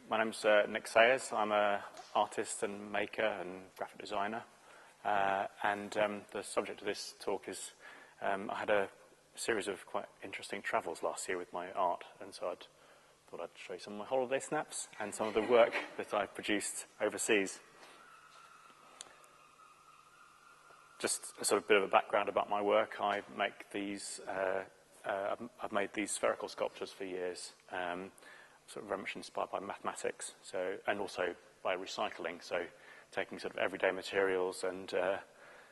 my name's Nick Sayers. I'm an artist and maker and graphic designer. The subject of this talk is I had a series of quite interesting travels last year with my art, and so I thought I'd show you some of my holiday snaps and some of the work that I produced overseas. Just a sort of bit of a background about my work. I make these, I've made these spherical sculptures for years, sort of very much inspired by mathematics, and also by recycling, so taking sort of everyday materials and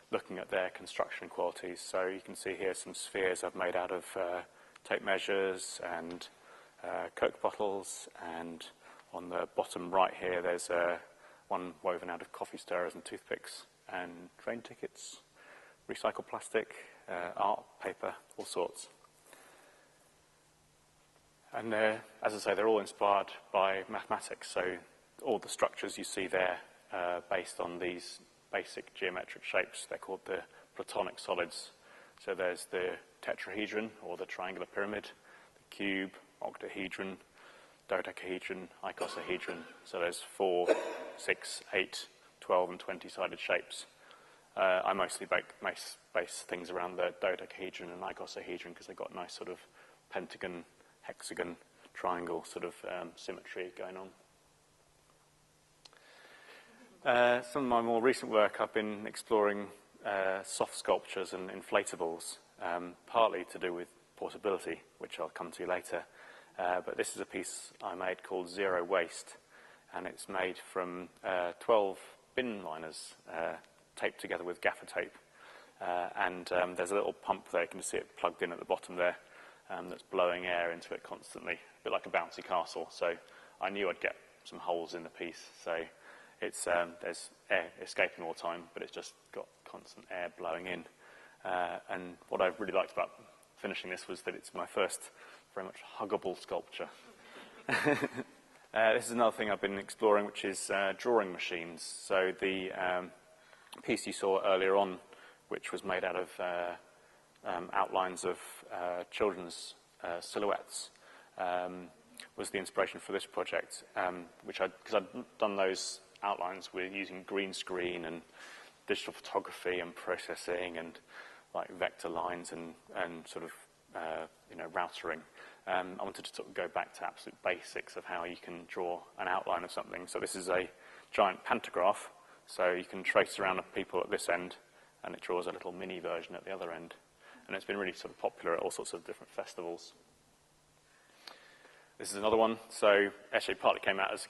looking at their construction qualities. So you can see here some spheres I've made out of tape measures and Coke bottles, and on the bottom right here there's one woven out of coffee stirrers and toothpicks and train tickets, recycled plastic, art, paper, all sorts. And as I say, they're all inspired by mathematics, so all the structures you see there are based on these basic geometric shapes. They're called the Platonic solids. So there's the tetrahedron, or the triangular pyramid, the cube, octahedron, dodecahedron, icosahedron. So there's 4, 6, 8, 12 and 20-sided shapes. I mostly base things around the dodecahedron and icosahedron because they've got nice sort of pentagon, hexagon, triangle sort of symmetry going on. Some of my more recent work, I've been exploring soft sculptures and inflatables, partly to do with portability, which I'll come to later. But this is a piece I made called Zero Waste, and it's made from 12 bin liners taped together with gaffer tape. There's a little pump there, you can see it plugged in at the bottom there, that's blowing air into it constantly, a bit like a bouncy castle. So I knew I'd get some holes in the piece, so it's there's air escaping all the time, but it's just got constant air blowing in. And what I really liked about finishing this was that it's my first very much huggable sculpture. This is another thing I've been exploring, which is drawing machines. So the piece you saw earlier on, which was made out of outlines of children's silhouettes, was the inspiration for this project, because I'd done those outlines with using green screen and digital photography and processing and like vector lines and sort of routering. I wanted to sort of go back to absolute basics of how you can draw an outline of something. So this is a giant pantograph, so you can trace around people at this end and it draws a little mini version at the other end. And it's been really sort of popular at all sorts of different festivals. This is another one. So actually partly came out as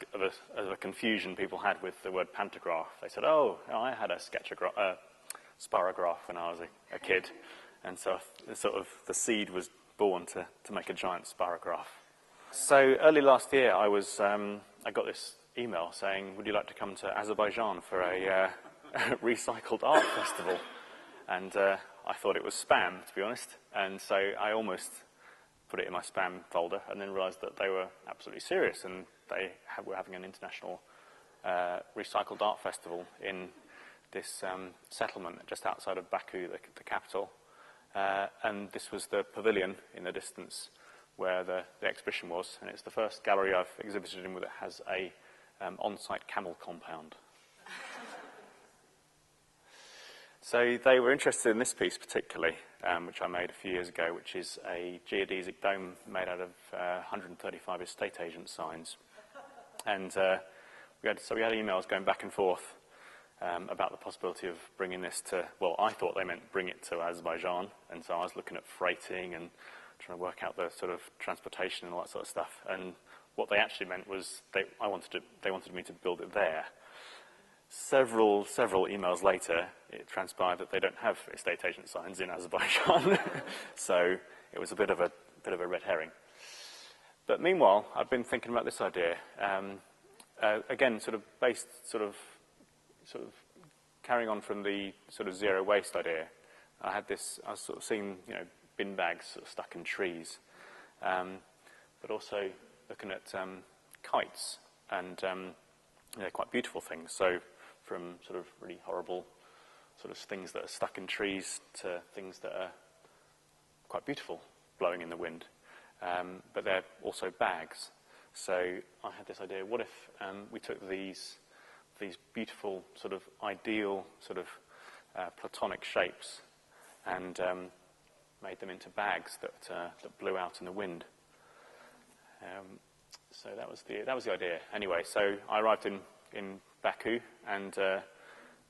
a confusion people had with the word pantograph. They said, oh, I had a spirograph when I was a kid. And so the seed was born to make a giant spirograph. So early last year I got this email saying, would you like to come to Azerbaijan for a recycled art festival? And I thought it was spam, to be honest, and so I almost put it in my spam folder and then realised that they were absolutely serious, and they were having an international recycled art festival in this settlement just outside of Baku, the capital. And this was the pavilion in the distance where the exhibition was, and it's the first gallery I've exhibited in that has a on-site camel compound. So they were interested in this piece particularly, which I made a few years ago, which is a geodesic dome made out of 135 estate agent signs. And we had emails going back and forth about the possibility of bringing this to, well, I thought they meant bring it to Azerbaijan, and so I was looking at freighting and trying to work out the sort of transportation and all that sort of stuff. And what they actually meant was they wanted me to build it there. Several emails later, it transpired that they don't have estate agent signs in Azerbaijan, so it was a bit of a red herring. But meanwhile, I've been thinking about this idea, again, sort of carrying on from the sort of zero waste idea. I was sort of seeing, bin bags sort of stuck in trees, but also looking at kites and quite beautiful things. So from sort of really horrible sort of things that are stuck in trees to things that are quite beautiful, blowing in the wind. But they're also bags. So I had this idea, what if we took these beautiful sort of ideal sort of platonic shapes and made them into bags that blew out in the wind. So that was the idea. Anyway, so I arrived in Baku, and there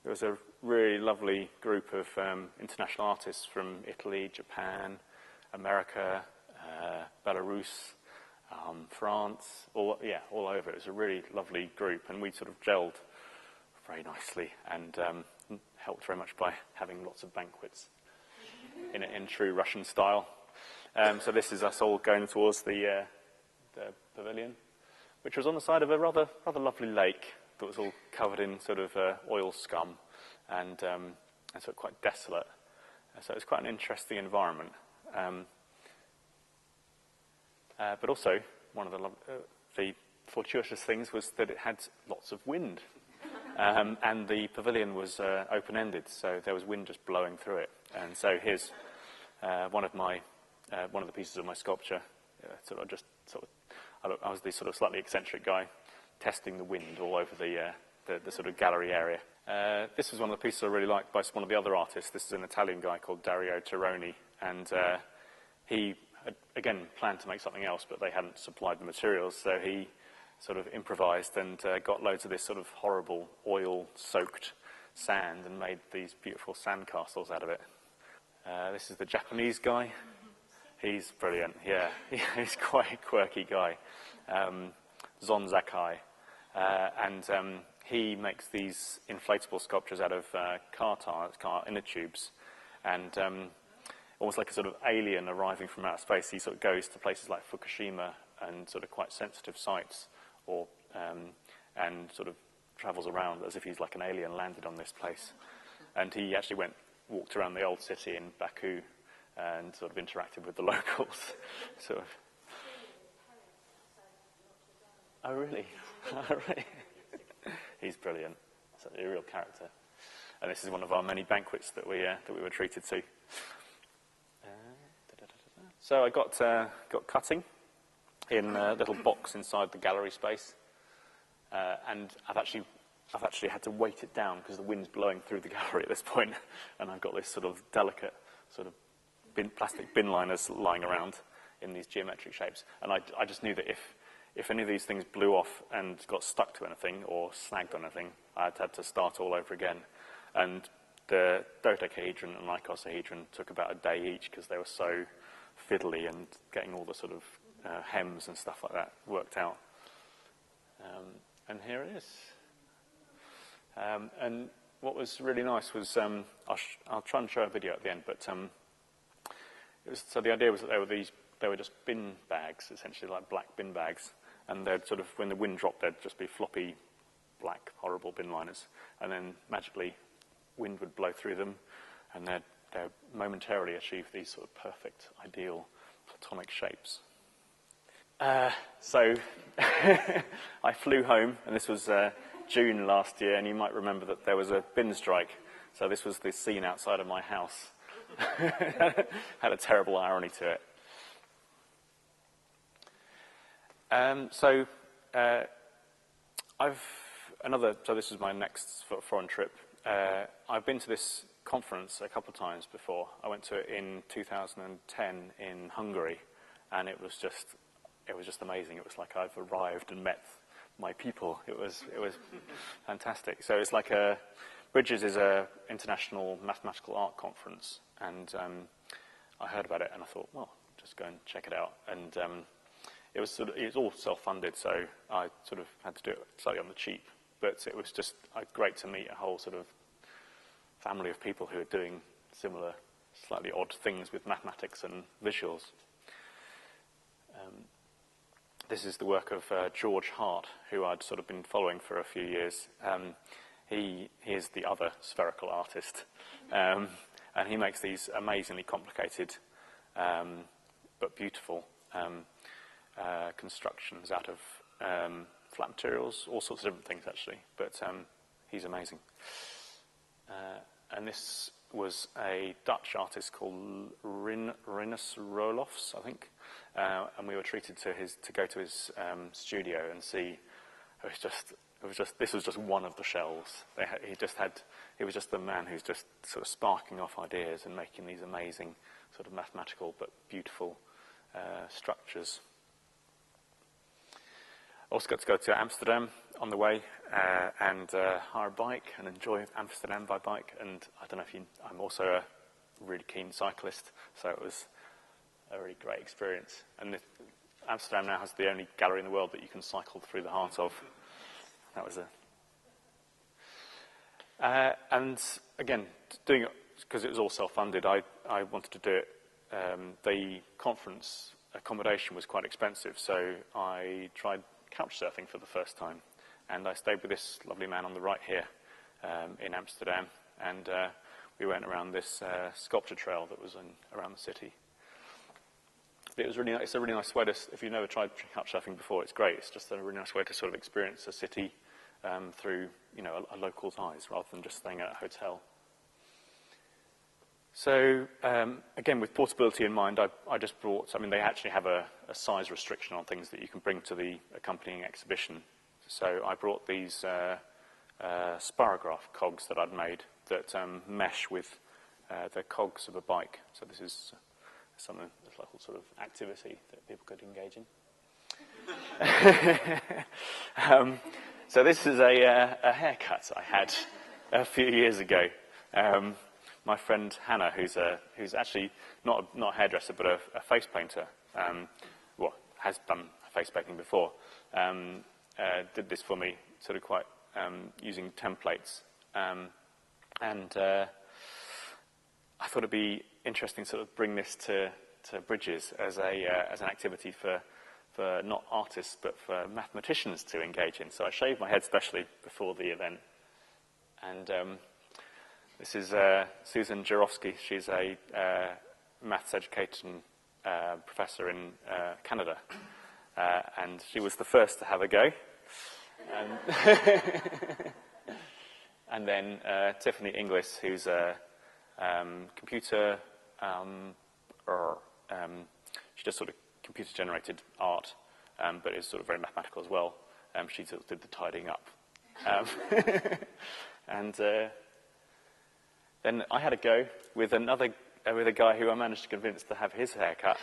was a really lovely group of international artists from Italy, Japan, America, Belarus, France, all over. It was a really lovely group, and we sort of gelled very nicely, and helped very much by having lots of banquets in true Russian style. So this is us all going towards the pavilion, which was on the side of a rather lovely lake that was all covered in sort of oil scum and sort of quite desolate. So it was quite an interesting environment. But also, one of the fortuitous things was that it had lots of wind. And the pavilion was open-ended, so there was wind just blowing through it. And so here's one of the pieces of my sculpture. I was the sort of slightly eccentric guy testing the wind all over the sort of gallery area. This was one of the pieces I really liked by one of the other artists. This is an Italian guy called Dario Tironi, and he had, again, planned to make something else, but they hadn't supplied the materials, so he sort of improvised and got loads of this sort of horrible oil-soaked sand and made these beautiful sand castles out of it. This is the Japanese guy. He's brilliant, yeah. He's quite a quirky guy. Zon Zakai. And he makes these inflatable sculptures out of car inner tubes. And almost like a sort of alien arriving from outer space, he sort of goes to places like Fukushima and sort of quite sensitive sites, and sort of travels around as if he's like an alien landed on this place. And he actually walked around the old city in Baku and sort of interacted with the locals. Sort of. Oh, really? Oh, really? He's brilliant. He's a real character. And this is one of our many banquets that we were treated to. So I got cutting in a little box inside the gallery space, and I've actually had to weight it down because the wind's blowing through the gallery at this point, and I've got this sort of delicate sort of plastic bin liners lying around in these geometric shapes, and I just knew that if any of these things blew off and got stuck to anything or snagged on anything, I'd had to start all over again. And the dodecahedron and icosahedron took about a day each because they were so fiddly and getting all the sort of hems and stuff like that worked out. And here it is. And what was really nice was, I'll try and show a video at the end, but so the idea was that they were just bin bags, essentially like black bin bags, and they'd sort of, when the wind dropped, they'd just be floppy, black, horrible bin liners, and then magically wind would blow through them, and they'd momentarily achieve these sort of perfect, ideal, platonic shapes. So I flew home, and this was June last year, and you might remember that there was a bin strike. So this was the scene outside of my house. Had a terrible irony to it. So this is my next foreign trip. I've been to this conference a couple of times before. I went to it in 2010 in Hungary, and it was just amazing. It was like I've arrived and met my people. It was fantastic. So it's like Bridges is a international mathematical art conference, and I heard about it and I thought, well, just go and check it out. And it was all self-funded, so I sort of had to do it slightly on the cheap. But it was just great to meet a whole sort of family of people who are doing similar, slightly odd things with mathematics and visuals. This is the work of George Hart, who I'd sort of been following for a few years. He is the other spherical artist, and he makes these amazingly complicated but beautiful constructions out of flat materials, all sorts of different things actually, but he's amazing. And this was a Dutch artist called Rinus Roelofs, I think, and we were treated to go to his studio and see. This was just one of the shells. He was just the man who's just sort of sparking off ideas and making these amazing sort of mathematical but beautiful structures. Also got to go to Amsterdam on the way and hire a bike and enjoy Amsterdam by bike. And I don't know if I'm also a really keen cyclist, so it was a really great experience. And Amsterdam now has the only gallery in the world that you can cycle through the heart of. That was and again, doing it because it was all self-funded, I wanted to do it. The conference accommodation was quite expensive, so I tried couch surfing for the first time, and I stayed with this lovely man on the right here in Amsterdam, and we went around this sculpture trail that was around the city. It was really, it's a really nice way to, if you've never tried couch surfing before, it's great. It's just a really nice way to sort of experience a city through, a local's eyes rather than just staying at a hotel. So, again, with portability in mind, I just brought, they actually have a size restriction on things that you can bring to the accompanying exhibition. So I brought these spirograph cogs that I'd made that mesh with the cogs of a bike. So this is a local sort of activity that people could engage in. So this is a haircut I had a few years ago. My friend Hannah, who's actually not a hairdresser but a face painter, has done face painting before, did this for me, sort of quite using templates, and I thought it'd be interesting to sort of bring this to Bridges as an activity for not artists but for mathematicians to engage in. So I shaved my head specially before the event, and this is Susan Jarofsky. She's a maths education professor in Canada, and she was the first to have a go. And then Tiffany Inglis, who's a computer, she does sort of computer-generated art, but is sort of very mathematical as well. She sort of did the tidying up. And then I had a go with a guy who I managed to convince to have his hair cut,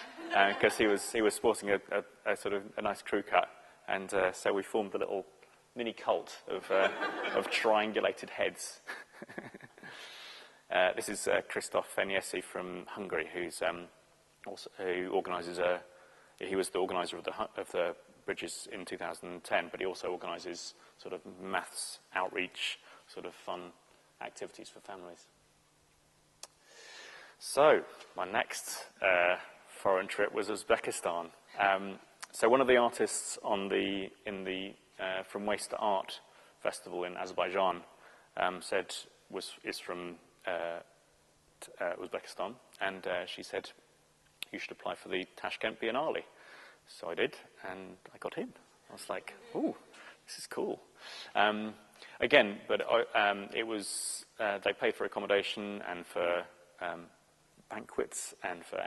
because he was sporting a sort of a nice crew cut, and so we formed a little mini cult of triangulated heads. This is Christoph Feniesi from Hungary, who organises he was the organiser of the Bridges in 2010, but he also organises sort of maths outreach, sort of fun activities for families. So my next foreign trip was Uzbekistan. So one of the artists in the From Waste to Art festival in Azerbaijan is from Uzbekistan, and she said, you should apply for the Tashkent Biennale. So I did, and I got in. I was like, ooh, this is cool. Again, but it was, they paid for accommodation and for banquets and for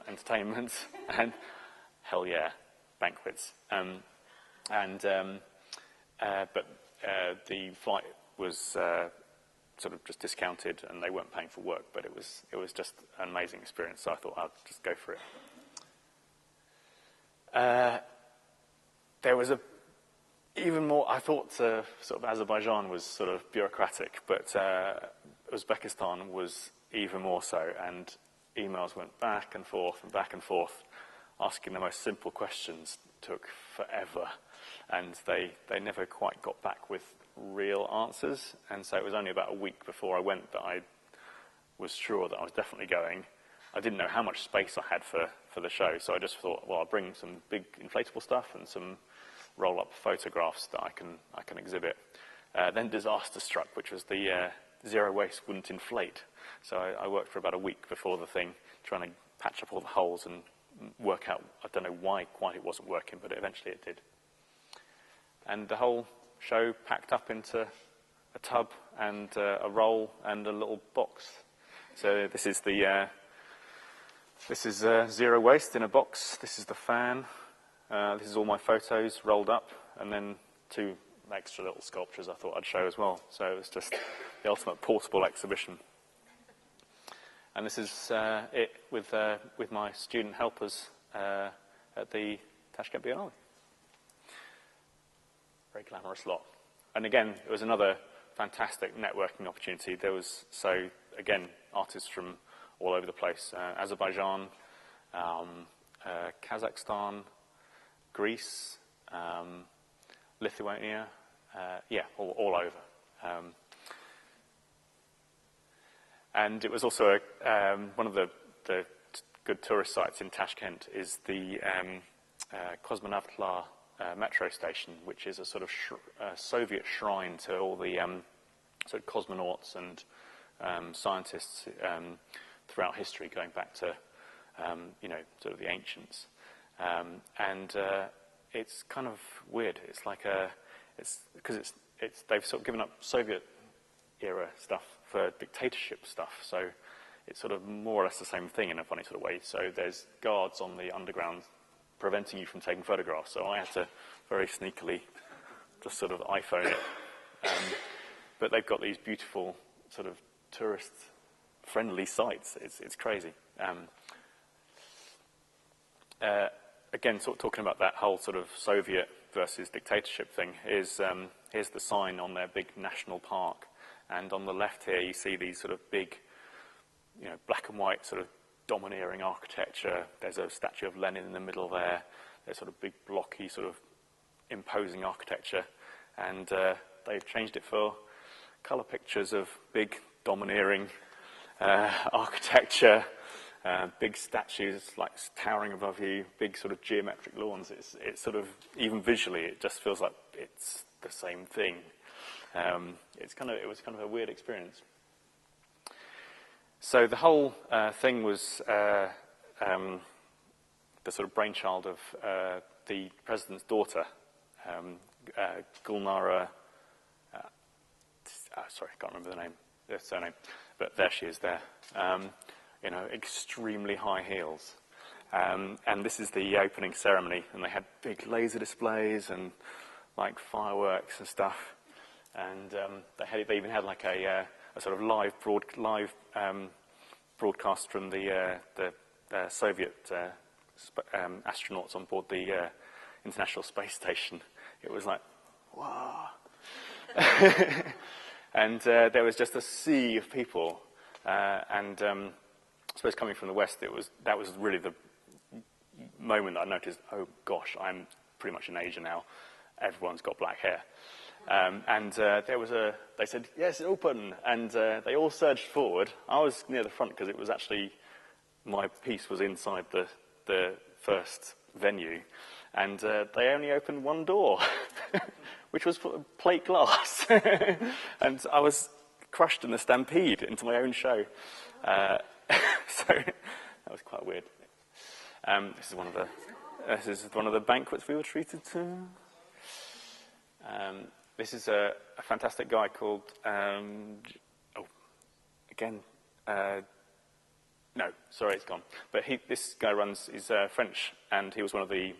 entertainment, and hell yeah, banquets. But the flight was sort of just discounted, and they weren't paying for work, but it was just an amazing experience, so I thought I'd just go for it. There was even more. I thought sort of Azerbaijan was sort of bureaucratic, but Uzbekistan was even more so, and emails went back and forth, asking the most simple questions took forever, and they never quite got back with real answers, and so it was only about a week before I went that I was sure that I was definitely going. I didn't know how much space I had for the show, so I just thought, well, I'll bring some big inflatable stuff and some roll-up photographs that I can exhibit. Then disaster struck, which was the zero waste wouldn't inflate. So I worked for about a week before the thing, trying to patch up all the holes and work out, I don't know why quite it wasn't working, but eventually it did. And the whole show packed up into a tub and a roll and a little box. So this is zero waste in a box. This is the fan. This is all my photos rolled up, and then 2 extra little sculptures I thought I'd show as well. So it's just the ultimate portable exhibition. And this is it with my student helpers at the Tashkent Biennale. Very glamorous lot. And again, it was another fantastic networking opportunity. There was, so again, artists from all over the place. Azerbaijan, Kazakhstan, Greece, Lithuania, all over. And it was also one of the good tourist sites in Tashkent is the Kosmonavtlar metro station, which is a sort of Soviet shrine to all the sort of cosmonauts and scientists throughout history, going back to sort of the ancients. And it's kind of weird. It's like because they've sort of given up Soviet era stuff for dictatorship stuff, so it's sort of more or less the same thing in a funny sort of way. So there's guards on the underground preventing you from taking photographs, so I had to very sneakily just sort of iPhone it. But they've got these beautiful sort of tourist-friendly sites. It's crazy. Again, sort of talking about that whole sort of Soviet versus dictatorship thing, here's the sign on their big national park. And on the left here, you see these sort of big, black and white sort of domineering architecture. There's a statue of Lenin in the middle there. There's sort of big, blocky, sort of imposing architecture. And they've changed it for colour pictures of big, domineering architecture, big statues like towering above you, big sort of geometric lawns. It's sort of, even visually, it just feels like it's the same thing. It was kind of a weird experience. So the whole thing was the sort of brainchild of the president's daughter, Gulnara. Sorry, I can't remember the surname, but there she is there. Extremely high heels. And this is the opening ceremony, and they had big laser displays and like fireworks and stuff. And they even had like a sort of live broadcast from the Soviet astronauts on board the International Space Station. It was like, wow. And there was just a sea of people. And I suppose coming from the West, that was really the moment that I noticed, oh gosh, I'm pretty much in Asia now. Everyone's got black hair. And they said, yes, open. And they all surged forward. I was near the front because it was actually, my piece was inside the first venue. And they only opened one door, which was plate glass. And I was crushed in a stampede into my own show. So that was quite weird. This is one of the banquets we were treated to. This is a fantastic guy called, no, sorry, it's gone. But this guy is French, and he was one of the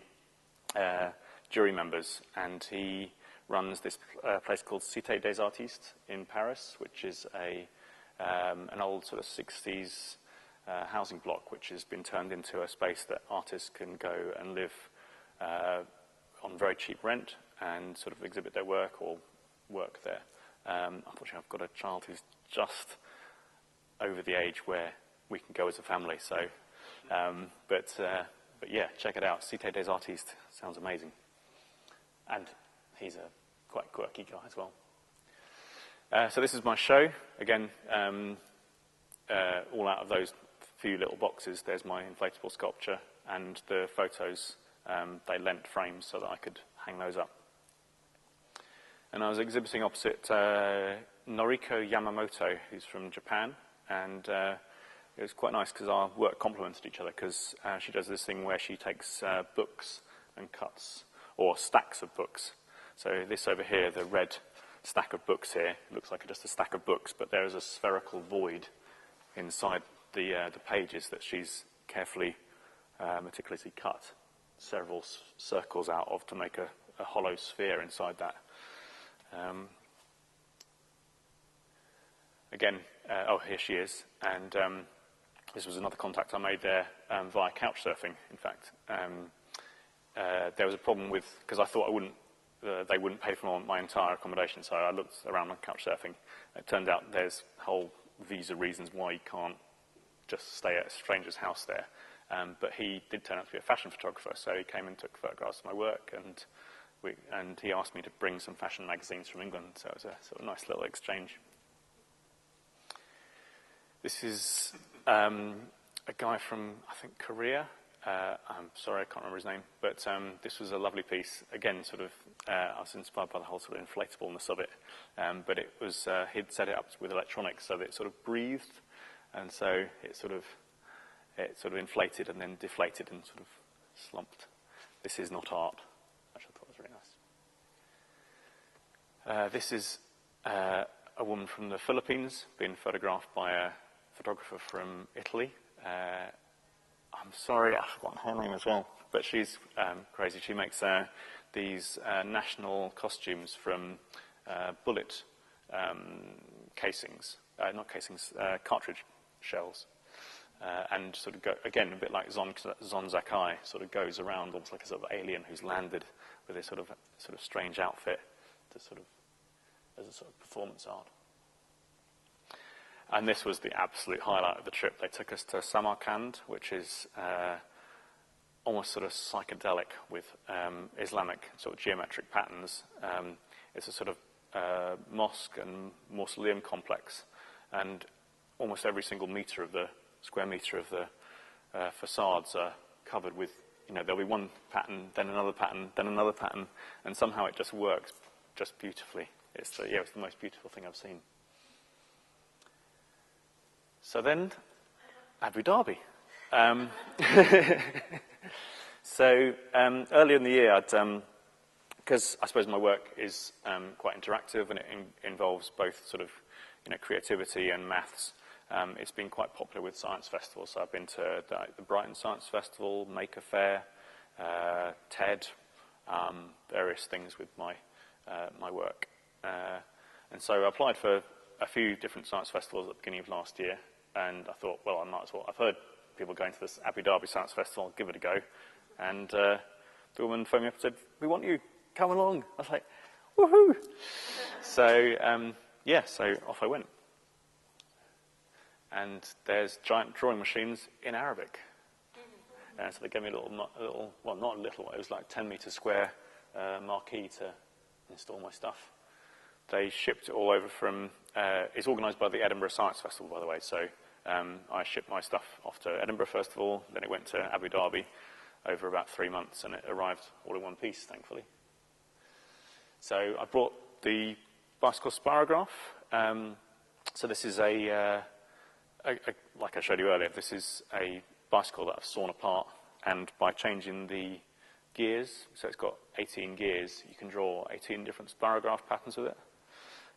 jury members, and he runs this place called Cité des Artistes in Paris, which is an old sort of 60s housing block, which has been turned into a space that artists can go and live on very cheap rent and sort of exhibit their work or work there. Unfortunately, I've got a child who's just over the age where we can go as a family. So, but yeah, check it out. Cité des Artistes sounds amazing, and he's a quite quirky guy as well. So this is my show again. All out of those few little boxes, there's my inflatable sculpture and the photos. They lent frames so that I could hang those up. And I was exhibiting opposite Noriko Yamamoto, who's from Japan, and it was quite nice because our work complemented each other, because she does this thing where she takes books and cuts, or stacks of books. So this over here, the red stack of books here, looks like just a stack of books, but there is a spherical void inside the pages that she's carefully, meticulously cut several circles out of to make a hollow sphere inside that. Again, here she is, and this was another contact I made there via couch surfing, in fact. There was a problem with, because I thought they wouldn't pay for my entire accommodation, so I looked around on couch surfing. It turned out there's whole visa reasons why you can't just stay at a stranger's house there. But he did turn out to be a fashion photographer, so he came and took photographs of my work, and he asked me to bring some fashion magazines from England, so it was a sort of nice little exchange. This is a guy from, I think, Korea. I'm sorry, I can't remember his name, but this was a lovely piece. Again, sort of, I was inspired by the whole sort of inflatableness of it, but it was, he'd set it up with electronics so that it sort of breathed, and so it sort of inflated and then deflated and sort of slumped. This is not art, which I thought was really nice. This is a woman from the Philippines, being photographed by a photographer from Italy. I'm sorry, I've forgotten her name as well, but she's crazy. She makes these national costumes from bullet casings, not casings, cartridge shells. And sort of, again, a bit like Zon Zakai, sort of goes around almost like a sort of alien who's landed with this sort of strange outfit to sort of, as a sort of performance art. And this was the absolute highlight of the trip. They took us to Samarkand, which is almost sort of psychedelic with Islamic sort of geometric patterns. It's a sort of mosque and mausoleum complex, and almost every single square metre of the facades are covered with, there'll be one pattern, then another pattern, then another pattern, and somehow it just works just beautifully. It's the most beautiful thing I've seen. So then, Abu Dhabi. Earlier in the year, because I suppose my work is quite interactive and it involves both sort of, creativity and maths, it's been quite popular with science festivals. So I've been to the Brighton Science Festival, Maker Faire, TED, various things with my work. And so I applied for a few different science festivals at the beginning of last year, and I thought, well, I might as well. I've heard people going to this Abu Dhabi Science Festival, I'll give it a go. And the woman phoned me up and said, "We want you, come along." I was like, woohoo! So off I went. And there's giant drawing machines in Arabic. And so they gave me a little, well, not a little, it was like 10 metre square marquee to install my stuff. They shipped it all over from, it's organised by the Edinburgh Science Festival, by the way, so I shipped my stuff off to Edinburgh first of all, then it went to Abu Dhabi over about 3 months, and it arrived all in one piece, thankfully. So I brought the bicycle spirograph. So this is like I showed you earlier, this is a bicycle that I've sawn apart, and by changing the gears, so it's got 18 gears, you can draw 18 different spirograph patterns with it.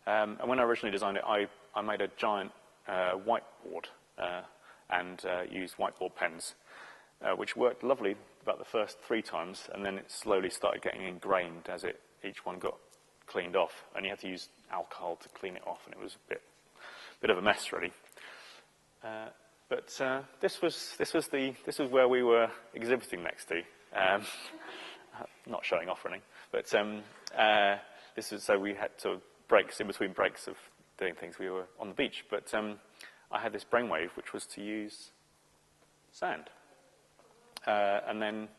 And when I originally designed it, I made a giant whiteboard and used whiteboard pens, which worked lovely about the first 3 times, and then it slowly started getting ingrained as each one got cleaned off, and you had to use alcohol to clean it off, and it was a bit of a mess, really. But this was where we were exhibiting next to. Not showing off or anything, but this is so we had to breaks in between breaks of doing things. We were on the beach, but I had this brainwave, which was to use sand, and then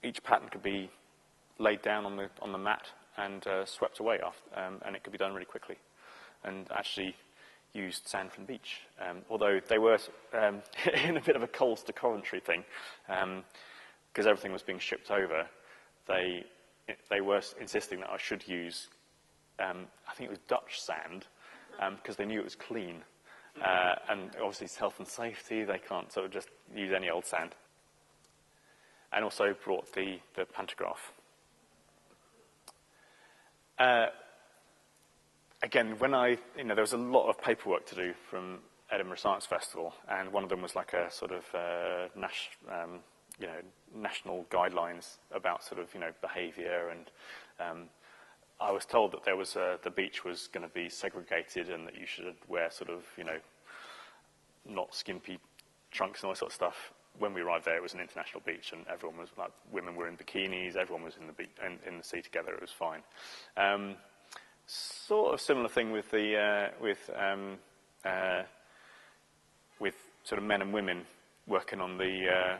each pattern could be laid down on the mat and swept away and it could be done really quickly. And actually used sand from the beach, although they were in a bit of a Coles to Coventry thing, because everything was being shipped over. They were insisting that I should use, I think it was Dutch sand, because they knew it was clean, and obviously it's health and safety. They can't sort of just use any old sand. And also brought the pantograph. again, there was a lot of paperwork to do from Edinburgh Science Festival, and one of them was like a sort of national guidelines about sort of behaviour, and I was told that there was the beach was going to be segregated, and that you should wear sort of not skimpy trunks and all that sort of stuff. When we arrived there, it was an international beach, and everyone was like, women were in bikinis, everyone was in the in the sea together. It was fine. Sort of similar thing with the with sort of men and women working on the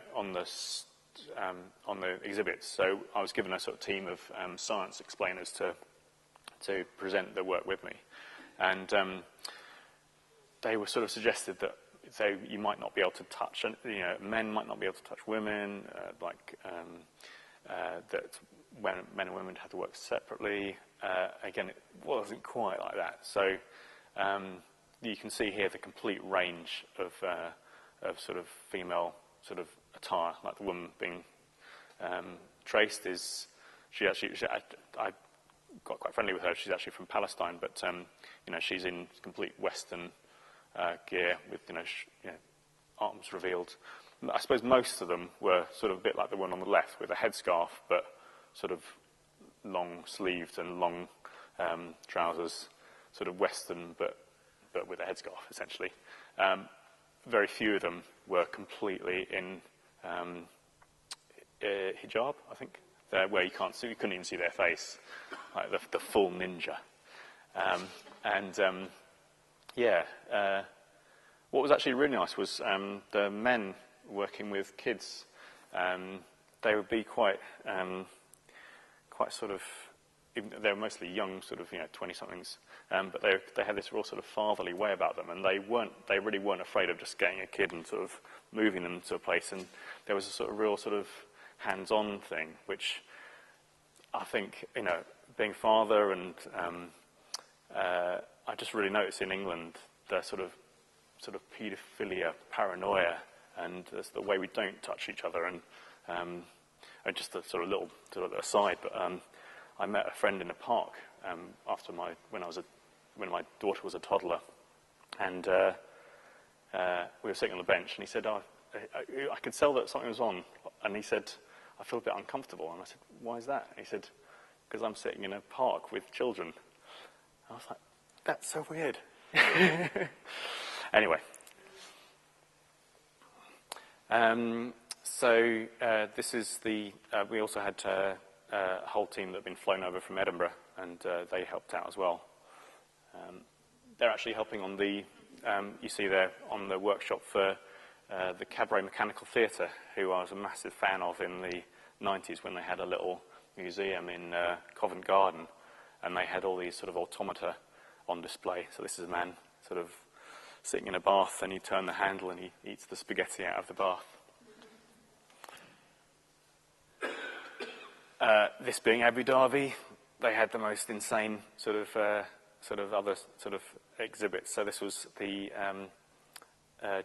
exhibits. So I was given a sort of team of science explainers to present the work with me, and they were sort of suggested that you might not be able to touch, men might not be able to touch women, that when men and women had to work separately. Again, it wasn't quite like that. So you can see here the complete range of sort of female sort of attire. Like the woman being traced is I got quite friendly with her. She's actually from Palestine, but she's in complete Western gear with arms revealed. I suppose most of them were sort of a bit like the one on the left with a headscarf, but sort of long-sleeved and long trousers, sort of Western, but with a headscarf, essentially. Very few of them were completely in hijab, I think, where you couldn't even see their face, like the full ninja. What was actually really nice was the men working with kids. They would be quite sort of, they were mostly young, sort of 20-somethings, but they had this real sort of fatherly way about them, and they really weren't afraid of just getting a kid and sort of moving them to a place. And there was a sort of real sort of hands-on thing, which I think being father, and I just really noticed in England the sort of paedophilia, paranoia, and the way we don't touch each other. And just a sort of little sort of aside, but I met a friend in a park after when my daughter was a toddler, and we were sitting on the bench, and he said, I could tell that something was on, and he said, I feel a bit uncomfortable. And I said, why is that? And he said, because I'm sitting in a park with children. I was like, that's so weird. Anyway. So this is we also had a whole team that had been flown over from Edinburgh, and they helped out as well. They're actually helping on you see there on the workshop for the Cabaret Mechanical Theatre, who I was a massive fan of in the 90s when they had a little museum in Covent Garden, and they had all these sort of automata on display. So this is a man sort of sitting in a bath, and you turn the handle and he eats the spaghetti out of the bath. This being Abu Dhabi, they had the most insane sort of other sort of exhibits. So this was the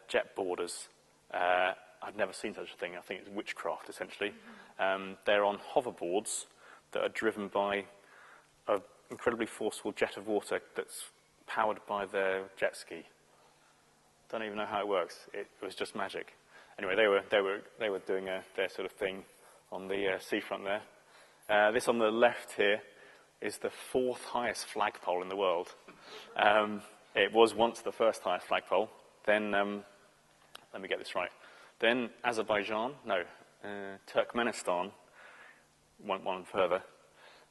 jet boarders. I'd never seen such a thing. I think it's witchcraft, essentially. They're on hoverboards that are driven by an incredibly forceful jet of water that's powered by their jet ski. Don't even know how it works. It was just magic. Anyway, they were doing their sort of thing on the seafront there. This on the left here is the 4th highest flagpole in the world. It was once the 1st highest flagpole. Then, let me get this right. Then Turkmenistan went one further.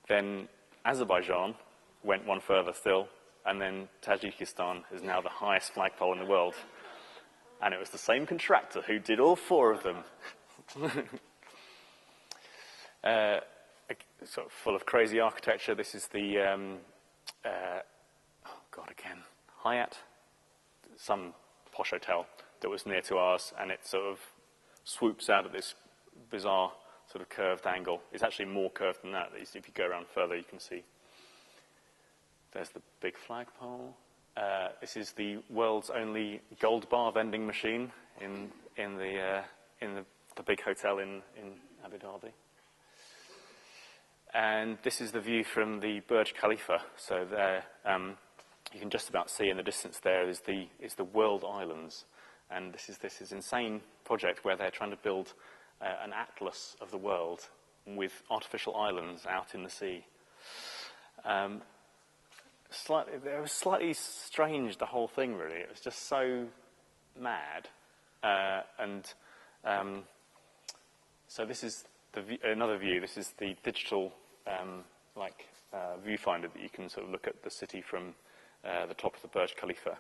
Then Azerbaijan went one further still. And then Tajikistan is now the highest flagpole in the world. And it was the same contractor who did all 4 of them. Sort of full of crazy architecture. This is the, Hyatt, some posh hotel that was near to ours, and it sort of swoops out at this bizarre sort of curved angle. It's actually more curved than that. If you go around further, you can see. There's the big flagpole. This is the world's only gold bar vending machine in the big hotel in Abu Dhabi. And this is the view from the Burj Khalifa. So there, you can just about see in the distance there is the World Islands. And this is insane project where they're trying to build an atlas of the world with artificial islands out in the sea. It was slightly strange, the whole thing, really. It was just so mad. So this is another view. This is the digital viewfinder that you can sort of look at the city from the top of the Burj Khalifa.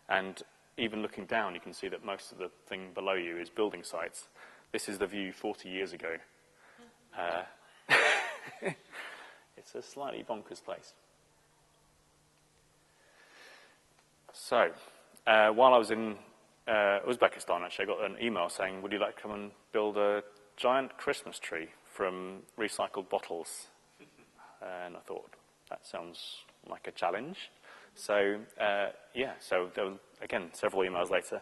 And even looking down, you can see that most of the thing below you is building sites. This is the view 40 years ago. It's a slightly bonkers place. So, while I was in Uzbekistan, actually, I got an email saying, would you like to come and build a giant Christmas tree from recycled bottles? And I thought, that sounds like a challenge. So, so there were, again, several emails later,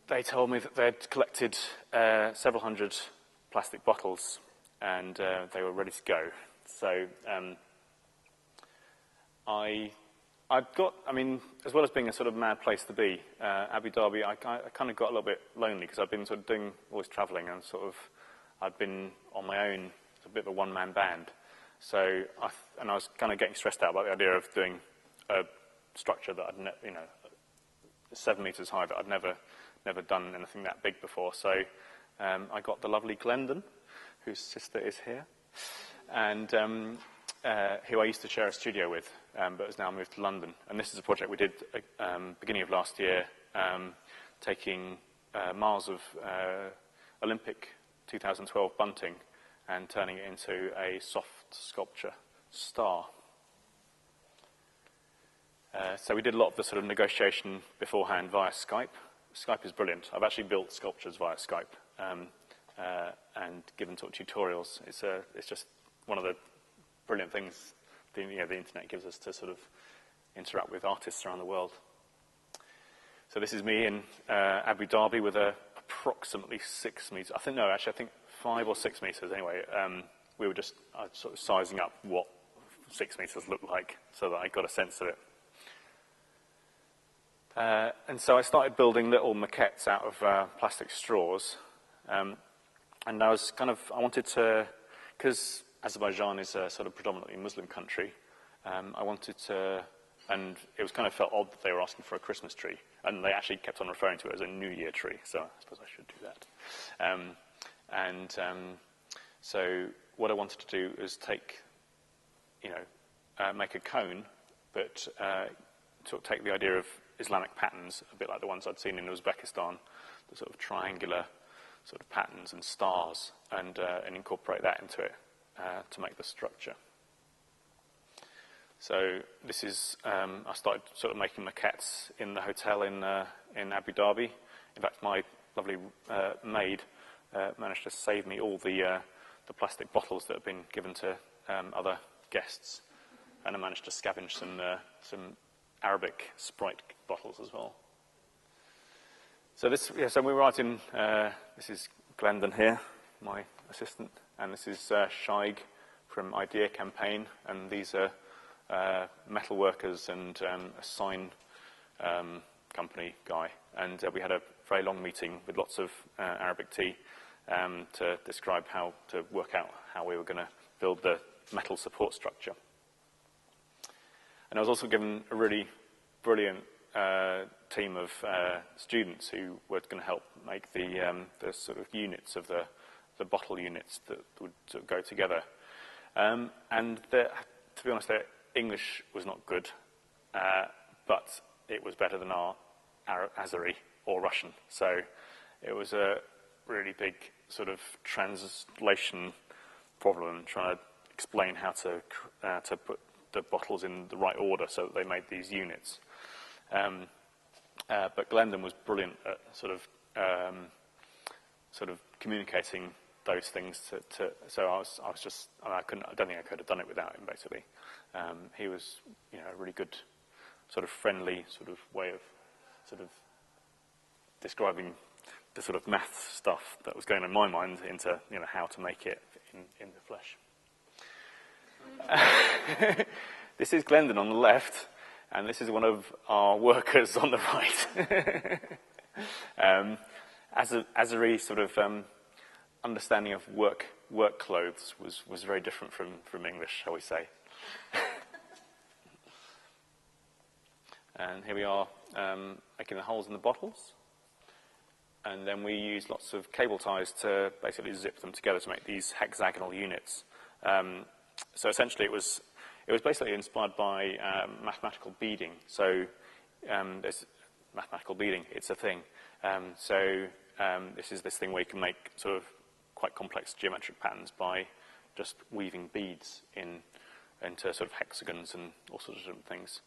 they told me that they'd collected several hundred plastic bottles and they were ready to go. So as well as being a sort of mad place to be, Abu Dhabi, I kind of got a little bit lonely because I've been sort of doing all this travelling and I'd been on my own, a bit of a one-man band. So, I was kind of getting stressed out about the idea of doing a structure that 7 meters high, that I'd never done anything that big before. So, I got the lovely Glendon, whose sister is here, and who I used to share a studio with, but has now moved to London. And this is a project we did beginning of last year, taking miles of Olympic 2012 bunting and turning it into a soft sculpture star. So we did a lot of the sort of negotiation beforehand via Skype. Skype is brilliant. I've actually built sculptures via Skype and given sort of tutorials. It's just one of the brilliant things the internet gives us to sort of interact with artists around the world. So this is me in Abu Dhabi with approximately 6 meters. I think 5 or 6 meters anyway. We were just sort of sizing up what 6 meters looked like so that I got a sense of it. And so I started building little maquettes out of plastic straws. And I wanted to, because Azerbaijan is a sort of predominantly Muslim country, I wanted to, and it was kind of felt odd that they were asking for a Christmas tree. And they actually kept on referring to it as a New Year tree, so I suppose I should do that. So what I wanted to do is make a cone, but sort of take the idea of Islamic patterns, a bit like the ones I'd seen in Uzbekistan, the sort of triangular sort of patterns and stars, and incorporate that into it to make the structure. So this is, I started sort of making maquettes in the hotel in Abu Dhabi. In fact, my lovely maid managed to save me all the plastic bottles that have been given to other guests, and I managed to scavenge some Arabic Sprite bottles as well. So so we were out in, this is Glendon here, my assistant, and this is Shaig from Idea Campaign, and these are metal workers and a sign company guy. And we had a very long meeting with lots of Arabic tea to describe how to work out how we were going to build the metal support structure. And I was also given a really brilliant team of students who were going to help make the sort of units of the bottle units that would sort of go together. And to be honest, their English was not good, but it was better than our Azeri or Russian. So it was a really big sort of translation problem, trying to explain how to put the bottles in the right order so that they made these units. But Glendon was brilliant at sort of communicating those things so I don't think I could have done it without him, basically. He was, a really good sort of friendly sort of way of sort of describing the sort of math stuff that was going on in my mind into, how to make it in the flesh. this is Glendon on the left, and this is one of our workers on the right. Azeri sort of understanding of work clothes was very different from English, shall we say. And here we are making the holes in the bottles. And then we use lots of cable ties to basically zip them together to make these hexagonal units. So essentially it was basically inspired by mathematical beading. So there's mathematical beading, it's a thing. This is this thing where you can make sort of quite complex geometric patterns by just weaving beads into sort of hexagons and all sorts of different things.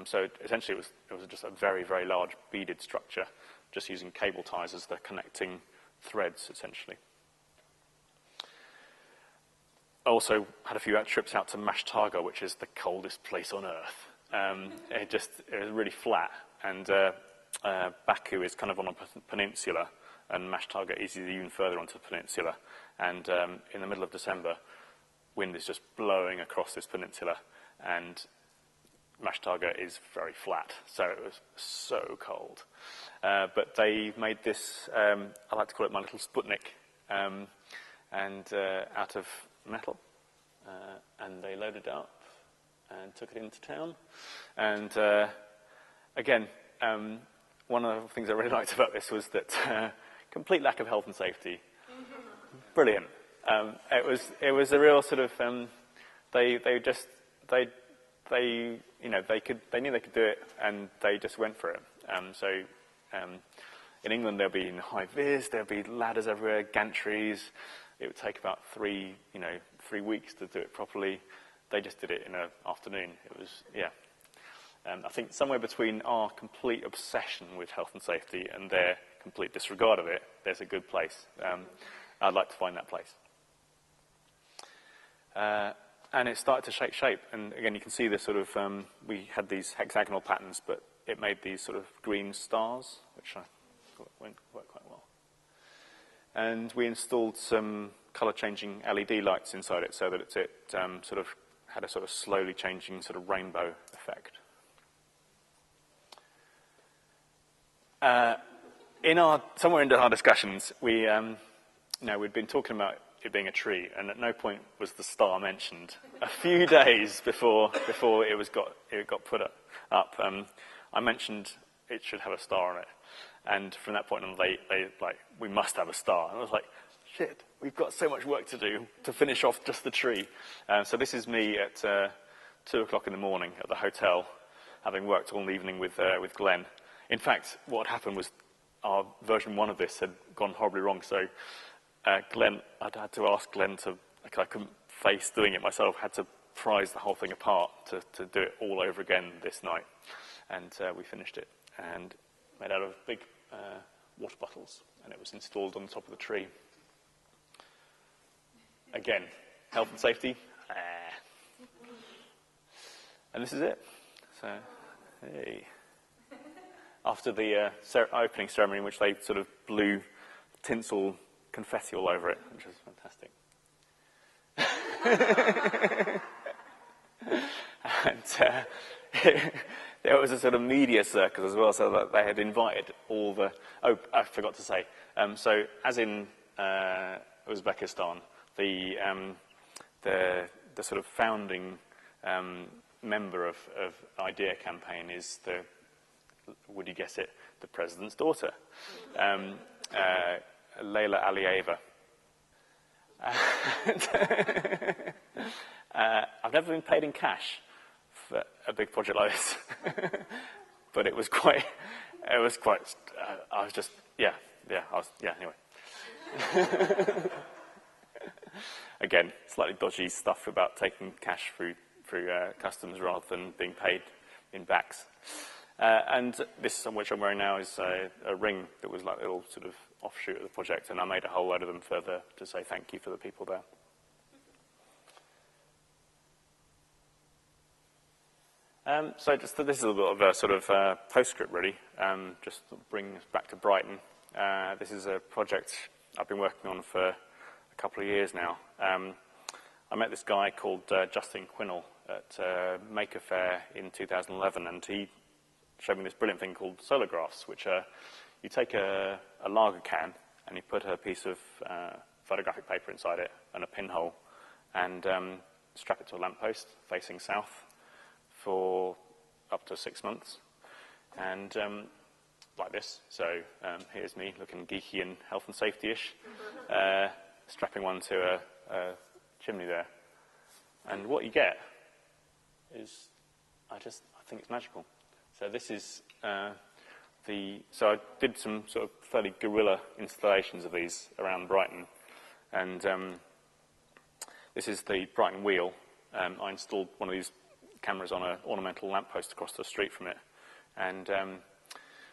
So essentially it was just a very, very large beaded structure, just using cable ties as the connecting threads, essentially. I also had a few trips out to Mashtaga, which is the coldest place on Earth. It was really flat, and Baku is kind of on a peninsula, and Mashtaga is even further onto the peninsula. And in the middle of December, wind is just blowing across this peninsula, and Mashtaga is very flat, so it was so cold. But they made this, I like to call it my little Sputnik, out of metal, and they loaded it up and took it into town. And again, one of the things I really liked about this was that complete lack of health and safety. Brilliant. It was a real sort of they knew they could do it, and they just went for it. In England there'll be high vis, there'll be ladders everywhere, gantries. It would take about 3 weeks to do it properly. They just did it in an afternoon. It was, yeah. I think somewhere between our complete obsession with health and safety and their complete disregard of it, there's a good place. I'd like to find that place. And it started to take shape. And again, you can see this sort of, we had these hexagonal patterns, but it made these sort of green stars, which I thought worked quite well. And we installed some color-changing LED lights inside it so that it sort of had a sort of slowly changing sort of rainbow effect. Somewhere in our discussions, we'd been talking about it being a tree, and at no point was the star mentioned. A few days before it got put up, I mentioned it should have a star on it, and from that point on, they like, we must have a star. And I was like, shit, we've got so much work to do to finish off just the tree. So this is me at 2 o'clock in the morning at the hotel, having worked all evening with Glenn. In fact, what happened was our version 1 of this had gone horribly wrong, so I'd had to ask Glenn I couldn't face doing it myself, had to prise the whole thing apart to do it all over again this night. And we finished it, and made out of big water bottles, and it was installed on the top of the tree. Again, health and safety. And this is it. So, hey. After the opening ceremony, in which they sort of blew tinsel confetti all over it, which was fantastic. And there was a sort of media circus as well, so that they had invited all the... Oh, I forgot to say. So, as in Uzbekistan, the sort of founding member of IDEA campaign is the, would you guess it, the president's daughter, Layla Aliyeva. I've never been paid in cash for a big project like this, but it was quite, I was just, anyway. Again, slightly dodgy stuff about taking cash through customs rather than being paid in backs. And this, which I'm wearing now, is a ring that was like a little sort of offshoot of the project, and I made a whole load of them further to say thank you for the people there. So this is a little bit of a sort of postscript, really, just to bring us back to Brighton. This is a project I've been working on for a couple of years now. I met this guy called Justin Quinnell at Maker Faire in 2011, and he showed me this brilliant thing called solargraphs, which are, you take a lager can and you put a piece of photographic paper inside it and a pinhole, and strap it to a lamppost facing south for up to 6 months, and like this. So here's me looking geeky and health and safety-ish, strapping one to a chimney there. And what you get is, I think it's magical. So this is so I did some sort of fairly guerrilla installations of these around Brighton, and this is the Brighton wheel. I installed one of these cameras on an ornamental lamppost across the street from it, and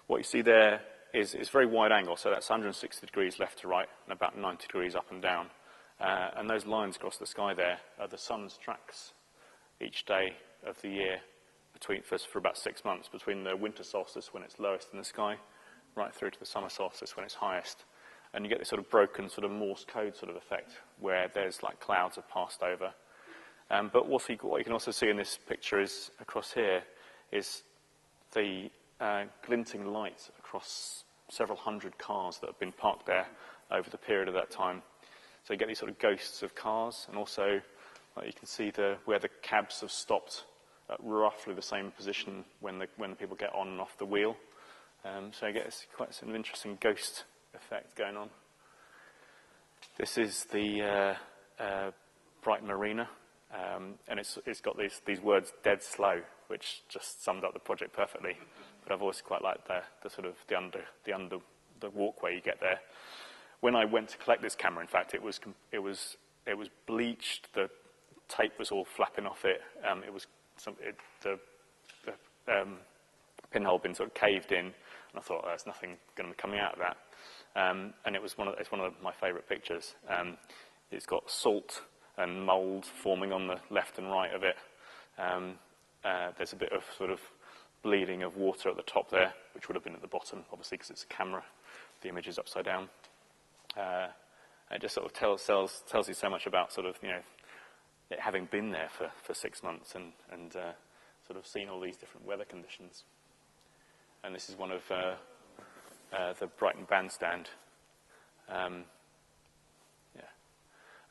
what you see there is very wide angle, so that's 160 degrees left to right and about 90 degrees up and down. And those lines across the sky there are the sun's tracks each day of the year for about 6 months, between the winter solstice when it's lowest in the sky, right through to the summer solstice when it's highest. And you get this sort of broken sort of Morse code sort of effect where there's like clouds have passed over. But what you can also see in this picture is across here is the glinting light across several hundred cars that have been parked there over the period of that time. So you get these sort of ghosts of cars, and also you can see where the cabs have stopped at roughly the same position when the people get on and off the wheel. So you get quite an interesting ghost effect going on. This is the Brighton Marina, and it's got these words "dead slow," which just summed up the project perfectly. But I've always quite liked the sort of the walkway you get there. When I went to collect this camera, in fact, it was bleached. The tape was all flapping off it. The pinhole had been sort of caved in, and I thought there's nothing going to be coming out of that. And it's one of my favourite pictures. It's got salt and mould forming on the left and right of it. There's a bit of sort of bleeding of water at the top there, which would have been at the bottom, obviously, because it's a camera. The image is upside down. It just sort of tells you so much about sort of, it having been there for 6 months and sort of seen all these different weather conditions. And this is one of the Brighton bandstand.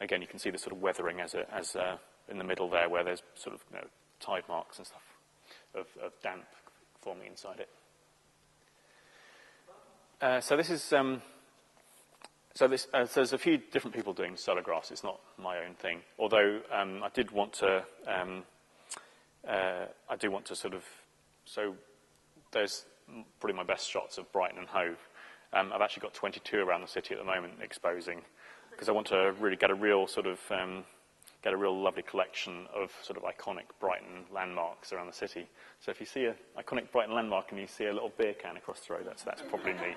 Again, you can see the sort of weathering as in the middle there, where there's sort of tide marks and stuff of damp forming inside it. So this is so there's a few different people doing solargraphs. It's not my own thing, although I do want to sort of, so there's probably my best shots of Brighton and Hove. I've actually got 22 around the city at the moment exposing, because I want to really get a real sort of get a real lovely collection of sort of iconic Brighton landmarks around the city. So if you see an iconic Brighton landmark and you see a little beer can across the road, that's probably me.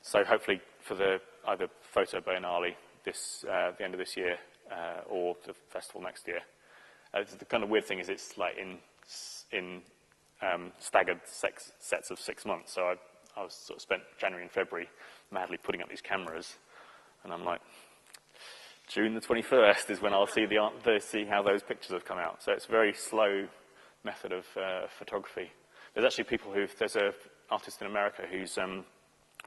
So hopefully for the either photo Biennale the end of this year or the festival next year. The kind of weird thing is it's like in staggered sets of 6 months. So I was sort of spent January and February madly putting up these cameras, and I'm like, June the 21st is when I'll see how those pictures have come out. So it's a very slow method of photography. There's actually there's an artist in America who's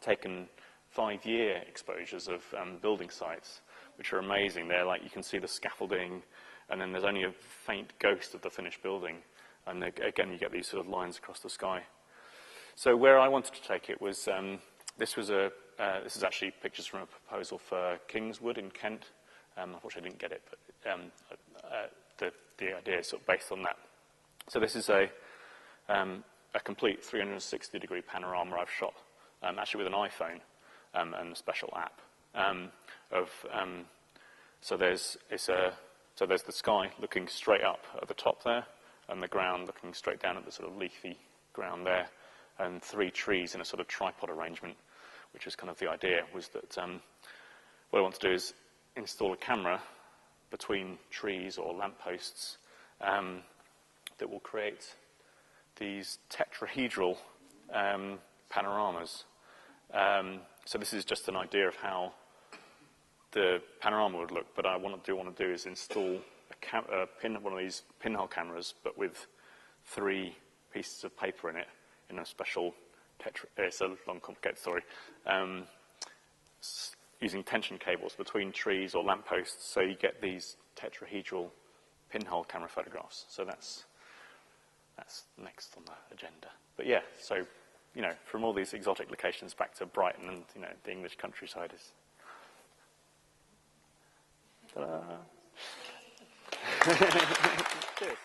taken 5-year exposures of building sites, which are amazing. They're like, you can see the scaffolding, and then there's only a faint ghost of the finished building. And again, you get these sort of lines across the sky. So where I wanted to take it was, this is actually pictures from a proposal for Kingswood in Kent. Unfortunately, I didn't get it, but the idea is sort of based on that. So this is a complete 360-degree panorama I've shot, actually with an iPhone and a special app. So there's the sky looking straight up at the top there, and the ground looking straight down at the sort of leafy ground there, and 3 trees in a sort of tripod arrangement, which is kind of the idea, was that what I want to do is install a camera between trees or lampposts that will create these tetrahedral panoramas. So this is just an idea of how the panorama would look, but what I want to do is install a one of these pinhole cameras, but with 3 pieces of paper in it, in a special it's a long, complicated story, using tension cables between trees or lampposts, so you get these tetrahedral pinhole camera photographs. So that's next on the agenda. But yeah, so, you know, from all these exotic locations back to Brighton and, you know, the English countryside is... Ta-da! Cheers.